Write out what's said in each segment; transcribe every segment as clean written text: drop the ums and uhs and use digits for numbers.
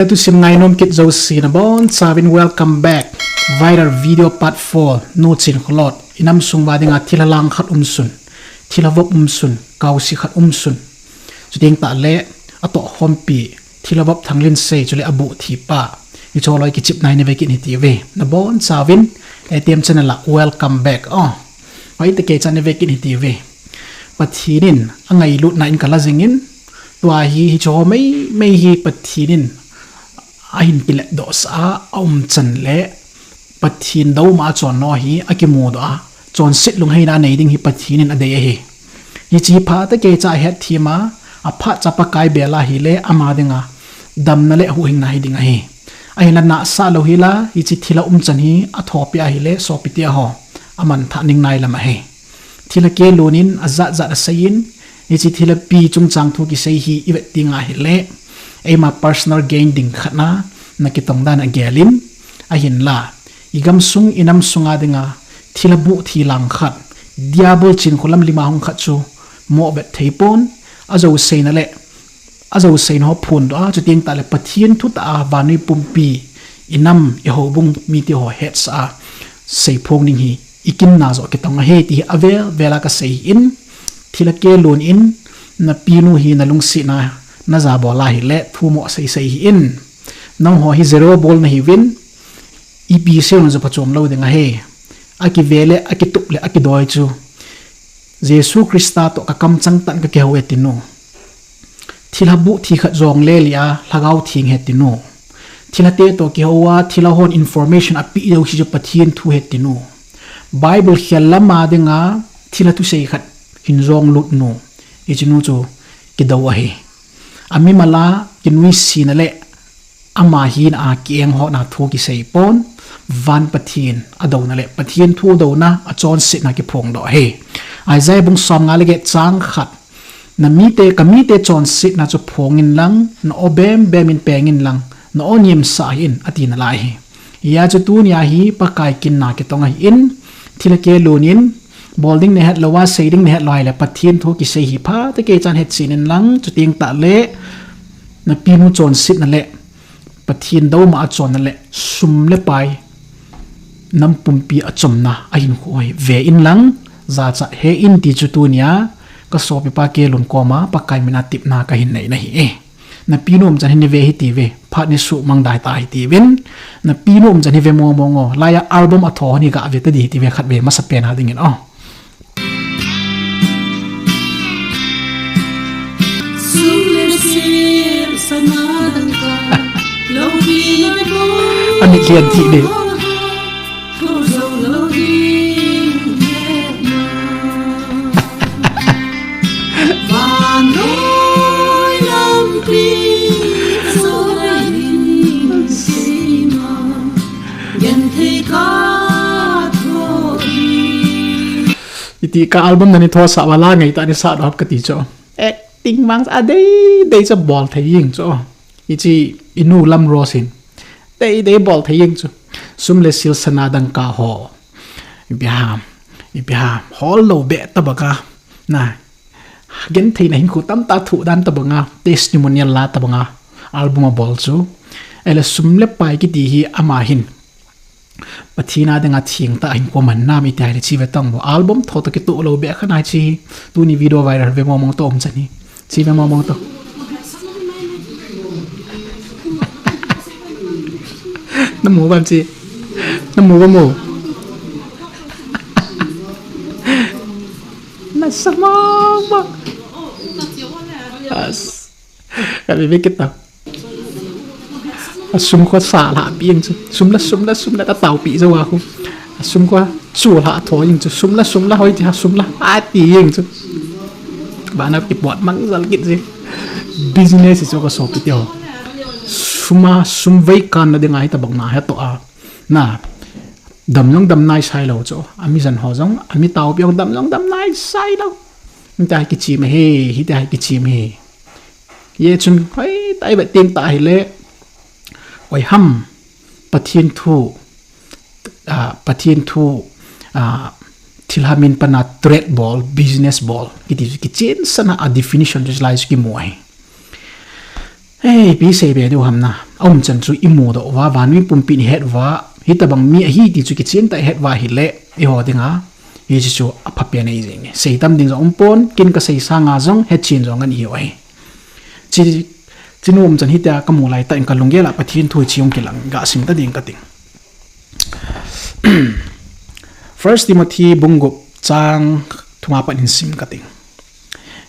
To sim ngai nom kit zo sin bon sabin welcome back viral video part 4 no chin khlot inam sung ba dinga thilalang khat sun thilavop sun kausi khat sun chuding ta le ato hompi thilavop thanglin se chule abu thi pa i choloi ki chip nai ne ve ki ni ti ve na bon sabin atm channel la welcome back hoi te ke chan ne ve ki ni ti ve pathinin angai lut na in kala jingin tua hi cho mai hi pathinin ahin pile dos chan le pathin do ma chon no hi akimu do chon sit lung heina nei ding hi pathin in ade hi chi pha ta ke cha het thima a pha cha pa kai bela hi le ama dinga dam na le hu hing na hi dinga hi ahin na sa lo hi la hi chi thila chan hi a thopia hi le so pitia ho aman tha ning nai lama he thila ke lonin azza za sayin hi chi thila pi chung chang thu ki sei hi iwet tinga hi le ema personal gain ding khana nakitong dan agelin ahin la igam sung inam sunga dinga thilabu thilang khat diabol chin kholam lima hong khat chu mo bet theipon azo sein le azo sein ho phun do chu ting ta le pathian thu ta wani pumpi inam e ho bung mi ti ho het sa sei phong ning hi ikin na zo kitong he ti avel vela ka sei in thilake lon in na pinu hi na lungsi na za bola hi le thu mo sei hi in nang ho hi zero ball na hi win ipi se no zo pachom lo denga he aki vele aki tup le aki doi chu jesu krista to ka kam chang tan ka ke ho etinu thilabu thi kha jong le lia lagau thing hetinu thilate to ki howa thila hon information api do hi jo pathian thu hetinu bible khellama denga thila tu sei khat hin jong lut no ichinu chu ki do wa he ami mala kinwi sinale ama hin a kieng ho na thu ki sei pon van pathin ado na le pathin thu do na a chon sit na ki phong do he Isaiah bung som nga lege chang khat na mi te chon sit na chu phong in lang na obem in pengin lang na onyem sa in atin la hi ya chu tu nia hi pakai kin na ki tonga in thilake lunin bolding ne het lawa shading ne het loi le pathin thu ki sei hi pha te ke chan het sin in lang chu ting ta le na pinu chon sit na le pathin do ma chon na le sum le pai nam pumpi achom na ahin khoi ve in lang za cha he in ti chu tu nia ka so pi pa ke lun ko ma pa kai mina tip na ka hin nei na hi na pinom chan hin ve hi ti ve phat ni su mang dai ta hi ti wen na pinom chan hi ve mo ngo la ya album a tho ni ka ve ta di ti ve khat ve ma sa pen ha ding in anh kiên thị đi thì cái album này thôi sao là ngày ta đi sao đó cái tí cho acting mang ra đây cho ball thấy hình cho ichi inu lam rosin đây ball thấy hình cho sum le sil sana dang ka ho ibiham hol lo be tabaka na gen thei na hin khu tam ta thu dan tabanga testimonial la tabanga album ball chu ele sum le pai ki ti hi ama hin pathina denga thing ta hin ko man na mi tai le chi ve tang bo album tho ta ki tu lo be khana chi tu ni video viral ve mong to chani chi ve mong to nó mua bao chi nó mua bao mù nó sao mà cái gì biết cái tao sum qua xả lạ biếng chứ sum là đã tàu bị rồi không sum qua chùa lạ thôi nhưng chứ sum là thôi thì sum là ai tiền chứ bạn nào kịp bọn mắng ra cái gì business thì cho cái số cái tiêu sum vây can là đi ngay ta bằng na hết to na đầm nai sai lâu cho ami dần họ giống ami tàu biếng đầm nai sai lâu mình ta cái chi mà hi ta cái chi mà ye chun hay tại vậy tiền tại lệ oi ham pathian thu thilhamin pana trade ball business ball ki chen sana a definition just like ki moi hey pi se be du hamna om chan chu imu do wa van mi pum pin het wa hi ta bang mi hi ti chu ki chen ta het wa hi le i ho dinga hi chu apha pe nei jing sei tam ding zong pon kin ka sei sa nga zong het chin zong an hi oi chi chinum chan hi ta ka mu lai ta in ka lunggela pathin thui chiung ki lang ga sim ta ding ka ting First Timothy bungup chang thuma pan in sim ka ting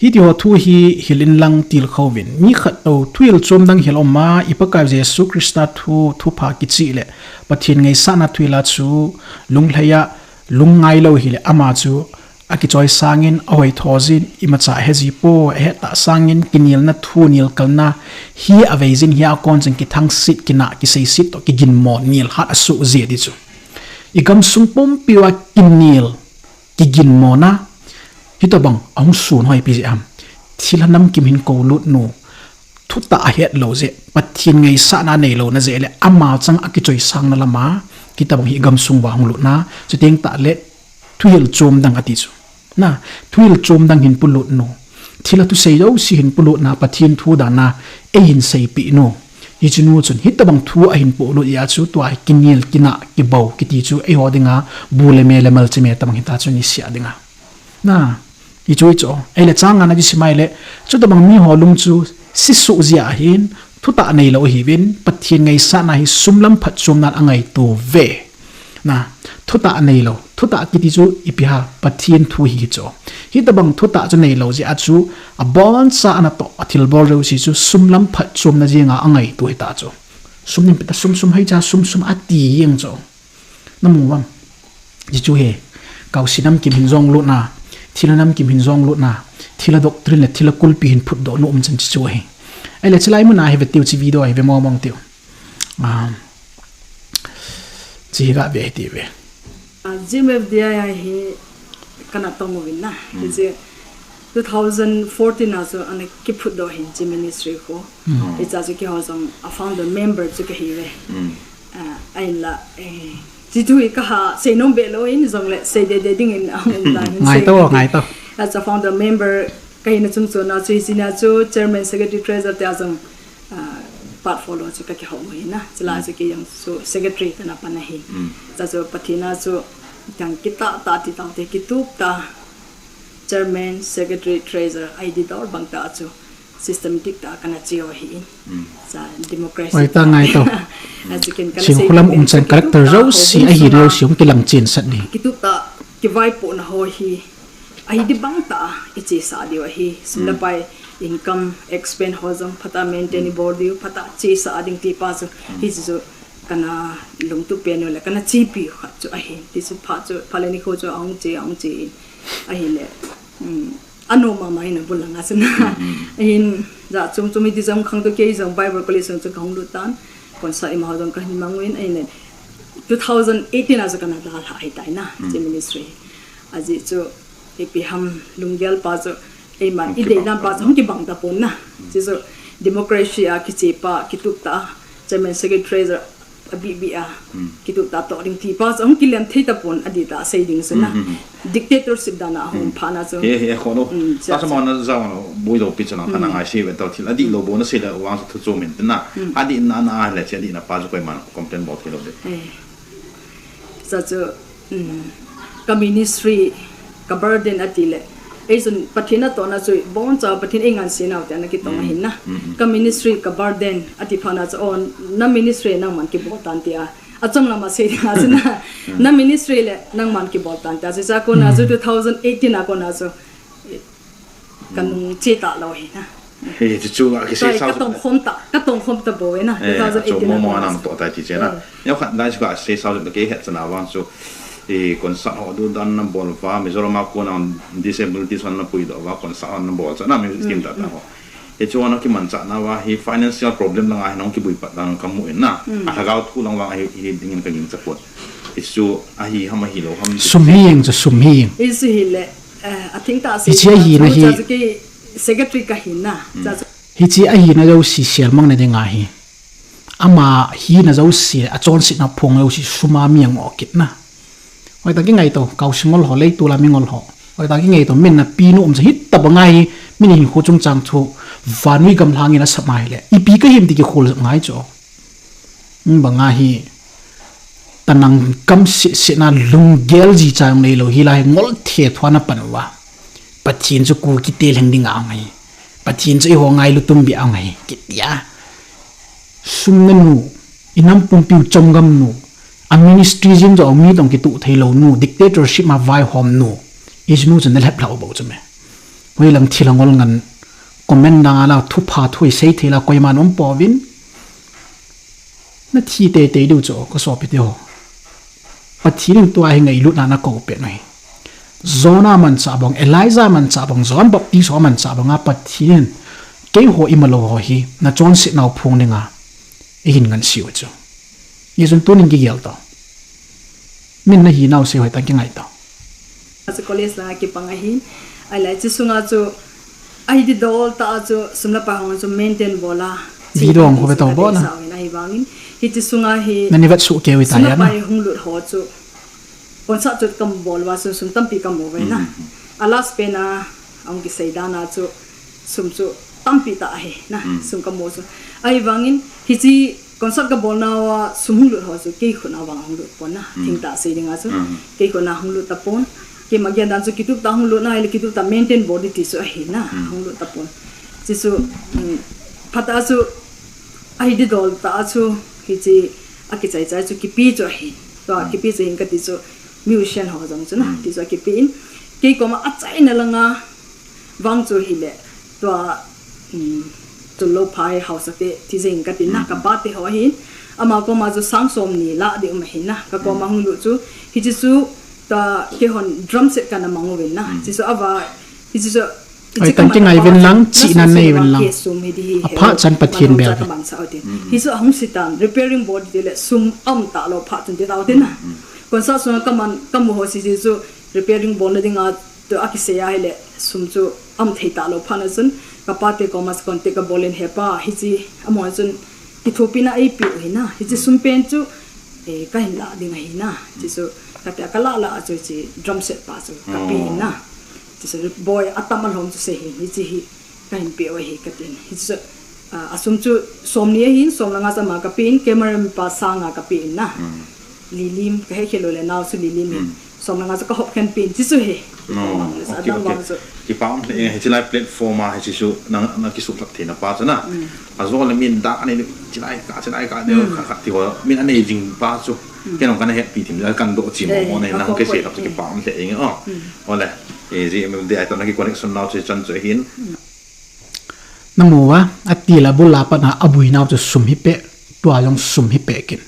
hi ti ho thu hi hilin lang til khowin mi khat to thuil chom dang hiloma ipaka Jesu Krista thu pha ki chi le pathin ngai sana thuila chu lunglhaya lungai lo hi le ama chu aki choi sangin awai thozin imacha hezi po he ta sangin kinil na thu nil kalna hi avaizin hi akon jing ki thang sit kina ki sei sit to ki gin mo nil hat asu ze di chu igam sung pom piwa kinil ki gin mo na hitabang ang sun hoi pi am thilanam kim hin ko lut no thuta a het lo je pathin ngai sa na nei lo na je le ama chang aki choi sang na lama kitabang hi gam sung wa hong lut na chu teng ta le thuil chom dang ati chu na thuil chom dang hin pulut no thila tu sei do si hin pulut na pathin thu da na e hin sei pi no hi chunu chun hitabang thu a hin pu lu ya chu to a kinil kina ki bau ki ti chu e hodinga bule mele mal chime tamang hita chu ni sia dinga na i choi cho ele changa na ji simaile chu tabang mi holung chu sisu zia hin thuta nei lo hi win pathin ngai sa na hi sumlam phat chum nan angai tu ve na thuta nei lo thuta ki ti chu ipiha pathin thu hi cho hi tabang thuta chu nei lo ji a chu a bon sa ana to athil bor ro si chu sumlam phat chum na jinga angai tu ta cho sumnim pita sum hai cha sum ati yeng cho namu wam ji chu he kausinam kim hin jong lu na thilanam kim hin jong lu na thila doctrine le thila kulpi hin phut do no chan chi chu he ai le chlai mu na he vetiu chi video ai ve mo mong tiu chi ga ve ti ve GMF dia hi kana tongo win na je 2014 also an ki phut do hin ji ministry ko it's as ki hosong a founder member chu ka hi we ai la ji tu ka ha se nom be lo in zong le se de ding in ngai to as a founder member ka hin chung chu na chu sina chu chairman secretary treasurer ta zong part follow chu ka ki ho mo na chla chu ki yang so secretary kana pa na hi cha chu pathina chu tang kita ta ti tang te ki tup ta chairman secretary treasurer id dor bang ta chu systematic ta kana chi ho hi sa democracy oi ta ngai to sim khulam chan character ro si a hi ro sium ki lang chin sat ni ki tup ta ki vai po na ho hi id bang ta ichi sa di wa hi simlapai income expense hozong phata maintain board yu phata chi sa ading ti pa chu hi chu kana lung tu pen le kana chi pi kha chu a hi ti chu pha chu phaleni kho chu ang chi a hi le anu ma mai na bulanga chuna in za chung chumi ti jam khang to ke jam bible college chu khang lu tan kon sa ima hozong ka hin mangwin ai ne 2018 as kana dal hai tai na che ministry aji chu epi ham lungyal pa chu ei man I de nam pa chong ki bang ta pon na chi so democracy a ki che pa ki tup ta chairman secretary BBA ki tup ta to ring ti pa chong ki lem thei ta pon adi ta sei ding so na dictatorship da na hon pha na so he khono ta sama na za no boi do pichana kana ngai se ve to thil adi lo bo na se la wa thu chu min na adi na le che adi na pa jo koi man complain bo thilo de sa chu ka ministry ka burden atile Aison pathina to na chui bon cha pathin engan sin out na ki tong hin na ka ministry ka burden ati phana cha on na ministry na man ki botan tia acham lama se na na ministry le nang man ki botan ta cha ko na 2018 na ko na so kan che ta lo hi na he chu ga ki se sa ka tong khom ta bo na 2018 mo mo na to ta ti che na yo khat dai ga se sa de ke het na wan so kon sa ho du dan na bol fa mi zoro ma ko na disability son na pui do wa kon sa na bol cha na mi tim ta ho e chu na ki man cha na wa hi financial problem lang a nong ki bui pa dan kam mu na a ha ga thu lang wa hi ding ka ning cha pot isu a hi ha ma hi lo ham sum hing is hi le I think ta se hi na hi secretary ka hi na hi chi a hi na jo si sial mang na de nga hi ama hi na jo si a chon si na phong lo si suma miang o kit na oi ta ki ngai to kau singol ho lei tu la mingol ho oi ta ki ngai to men na pi nu om hit ta bangai min hin khu chung chang thu vanui gam langin a samai le ipi ka him ti ki khol ngai cho banga hi tanang kam si na lunggel ji chang nei lo hi lai ngol the thwana panwa pathin chu ku ki tel hang ding a ngai pathin chu ho ngai lu tum bi a ngai kitia sumnu inam pum piu chongam nu a ministry jin jo mi tong ki tu thailo nu dictatorship ma vai hom nu is nu chen lep lau bo chme hoi lang thilangol ngan comment na la thu pha thui sei thela koi man om povin na thi te te du cho ko so pi ho pathin tu ai ngai lu na na ko pe noi zona man cha bong Elijah man cha bong John Baptist man cha bong a pathin ke ho imalo ho hi na chon sit nau phung ninga hin ngan siu cho yezun tuning gi yel to min na hi nau se hoi ta ki ngai to as college la ki pangahin ai lai chu sunga chu ai di dol ta chu sumna pa hong chu maintain bola di dong ko beto bola ai wangin hi chu sunga hi na ni vet su ke wi ta ya na hung lut ho chu kon sa chu kam bol wa su sum tam pi kam over na alas pena ang ki saidana chu sum chu tam pi ta he na sum kam mo chu ai wangin hi chi konsa ka bol na wa sum lut ho chu ke khuna wang hung lut pon na thing ta se dinga chu ke khuna hung lut ta pon ke magyan dan chu kitup ta hung lut na ile kitup ta maintain body ti chu he na hung lut ta pon chi chu phata chu ai di dol ta chu hi chi aki chai chai chu ki pi chu he to ki pi jing ka ti chu musician ho jang chu na ti chu ki pi in ke ko ma achai na langa wang chu hi le to to lo pai house te ti jing ka ti na ka ba te ho hi ama ko ma chu sang som ni la de ma hi na ka ko ma hung lu chu hi chi chu ta ke hon drum set kana mangu wen na chi chu awa hi chi chu ai tan ki ngai wen lang chi nan nei wen lang apha chan pathin bel hi chu hung sitan repairing body de le sum am ta lo pha chun de daw de na kon sa so kam ho si chi chu repairing body dinga to akise ya hele sum chu am thei ta lo pha na chun kapate komas konte ka bolen hepa hi chi amo chun ti thopina ai pi hi na hi chi sum pen chu e ka hin la dinga hi na chi chu kata kala la chu chi drum set pa chu ka pi na chi chu boy atamal hom chu se hi chi hi ka hin pi wa hi ka tin hi chu asum chu somni hin somlanga sa ma ka pin camera pa sanga ka pi na lilim ka he khelo le naw su lilim somlanga sa ka hop kan pin chi chu he ki paum he chi lai platform ma he chi su na ki su thap thina pa chana azo le min da ani chi lai ka de ka ti ho min ane jing pa chu ke nong kan he pi tim la kan do chi mo ne na ke se thap ki paum le eng ole e ji em de ai to na ki connection now che chan che hin namuwa atila bula pa na abui naw chu sum hi pe tua long sum hi pe kin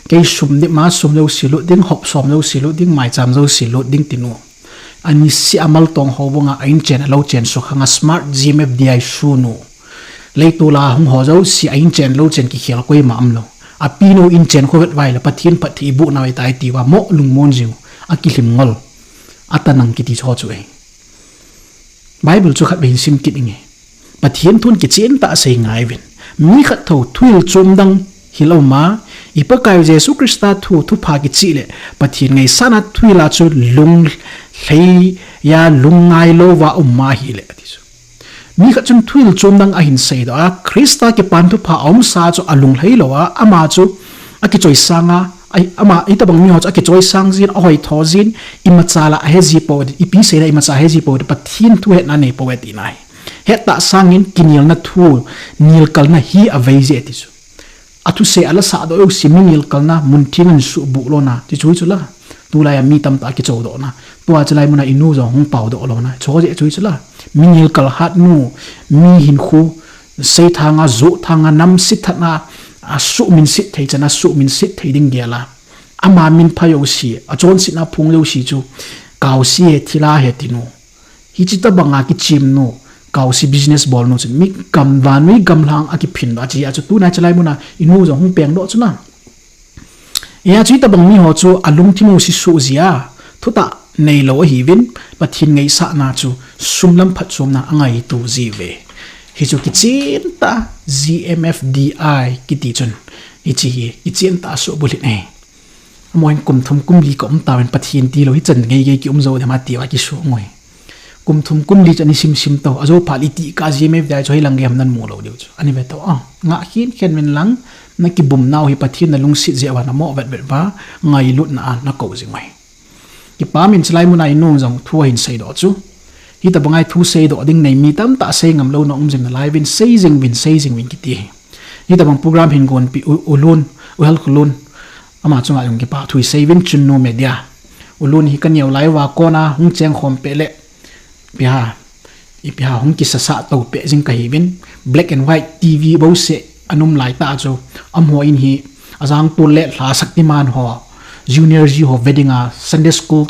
ke sum ni ma sum lo silu ding hop som lo silu ding mai cham lo silu ding tinu ani si amal tong ho bonga ain chen lo chen so khanga smart gmfdi sunu leitula hum ho zo si ain chen lo chen ki khel koi ma am lo apino in chen ko vet vai la pathin pathi bu na wai tai ti wa mo lung mon jiu akilim ngol atanang ki ti cho chu e bible chu khat bein sim kit nge pathin thun ki chen ta sei ngai ven mi khat tho thuil chom dang hiloma ipa kai jesu krista thu pha ki chi le pathin ngai sana thuila chu lung hlei ya lungai lo wa umma hi le ti chu mi khat chum thuil chom dang a hin sei da krista ki pan thu pha om sa chu alung hlei lo wa ama chu aki choi sanga ai ama ita bang mi ho aki choi sang jin a hoi tho jin ima chala a hezi po ipi sei da ima cha hezi po pathin thu he na nei po ti nai he ta sangin kinil na thu nil kal na hi a vei je ti chu atu se ala sa do si mingil kalna muntingan su bu lo na ti chui chula tu la ya mi tam ta ki chou do na tu a chalai muna inu zo hong pau do lo na cho je chui chula mingil kal hat nu mi hin khu sei thanga zo thanga nam sit thana a su min sit thei chana su min sit thei ding gela ama min phayo si a chon sit na phung lo si chu kaw si he thila he tinu hi chi ta banga ki chim no kaw si business ball no chen mi kam van mi gam lang a ki phin ba chi a chu tu na chalai muna inu zo hong peng do chuna ya chi ta bang mi ho chu alung thimu si su zia thuta nei lo hi vin pathin ngei sa na chu sumlam phat chom na angai tu ji ve hi chu ki chen ta gmfdi ki ti chun hi chi ki chen ta so buli nei moin kum thum kum li kom ta wen pathin ti lo hi chen ngei ge ki zo de ma ti wa ki su ngoi kum thum kun li chani sim to azo phali ti ka gmf dai choi lang gem nan mu lo diu ani ve to nga khin khen men lang na ki bum naw hi pathin na lung sit je wa na mo vet vet ba ngai lut na na ko jing mai ki pa min chlai mu nai no jong thua hin sei do chu hi ta bangai thu sei do ding nei mi tam ta sei ngam lo na jing na live in sei jing win ki ti hi ta bang program hin gon pi ulun uhal khulun ama chunga yong ki pa thui sei win chun no media ulun hi kan yau lai wa ko na hung cheng khom pe le ipia hong ki sasa to pe jing ka hi win black and white tv bo se anum lai ta cho am ho in hi azang tu le la saktiman ho junior ji ho wedding a sunday school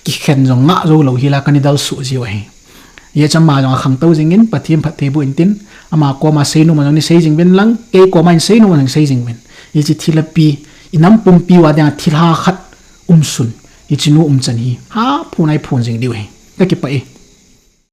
ki khen jong nga zo lo hila kanidal su ji wa hi ye chama jong khang to jing in pathiam phathe bu in tin ama ko ma sei no ma ni sei jing ben lang ke ko ma sei no ma sei jing ben ye chi thilapi inam pum pi wa da thilha khat sun ye chi nu chani ha phunai phun jing diu he ka ki pa e